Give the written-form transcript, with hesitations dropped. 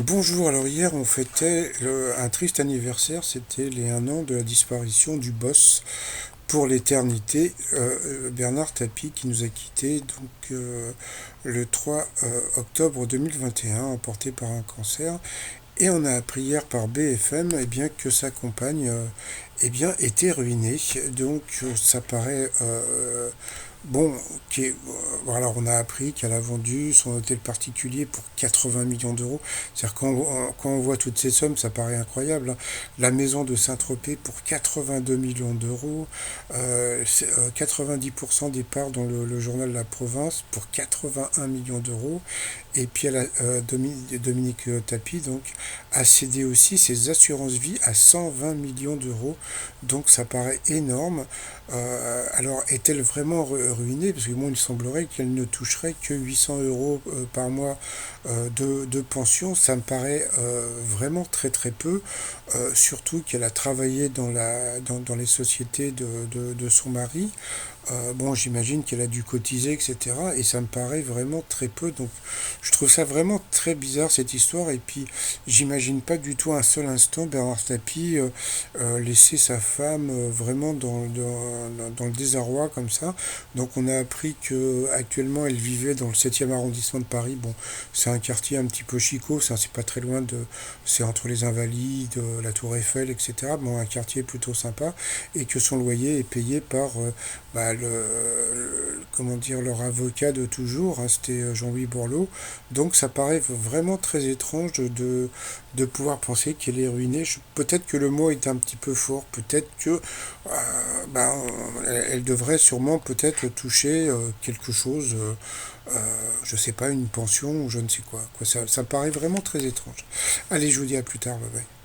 Bonjour, alors hier on fêtait un triste anniversaire, c'était les 1 an de la disparition du boss pour l'éternité, Bernard Tapie qui nous a quittés le 3 octobre 2021, emporté par un cancer. Et on a appris hier par BFM que sa compagne était ruinée. Donc ça paraît bon. Alors on a appris qu'elle a vendu son hôtel particulier pour 80 millions d'euros. C'est-à-dire quand on voit toutes ces sommes, ça paraît incroyable, hein. La maison de Saint-Tropez pour 82 millions d'euros, 90% des parts dans le journal La Province pour 81 millions d'euros. Et puis Dominique Tapie donc a cédé aussi ses assurances-vie à 120 millions d'euros. Donc ça paraît énorme. Alors est-elle vraiment ruinée? Parce que moi il semblerait qu'elle ne toucherait que 800 euros par mois de pension. Ça me paraît vraiment très très peu. Surtout qu'elle a travaillé dans les sociétés de son mari. Bon, j'imagine qu'elle a dû cotiser, etc. Et ça me paraît vraiment très peu. Donc, je trouve ça vraiment très bizarre cette histoire. Et puis, j'imagine pas du tout un seul instant Bernard Tapie laisser sa femme vraiment dans le désarroi comme ça. Donc, on a appris que actuellement elle vivait dans le 7e arrondissement de Paris. Bon, c'est un quartier un petit peu chicot. Ça, c'est pas très loin de. C'est entre les Invalides, la Tour Eiffel, etc. Bon, un quartier plutôt sympa. Et que son loyer est payé par comment dire, leur avocat de toujours, hein, c'était Jean-Louis Borloo. Donc ça paraît vraiment très étrange de pouvoir penser qu'elle est ruinée. Peut-être que le mot est un petit peu fort, peut-être que bah, elle devrait sûrement peut-être toucher quelque chose, je sais pas, une pension ou je ne sais quoi. Ça me paraît vraiment très étrange. Allez, je vous dis à plus tard, bye bye.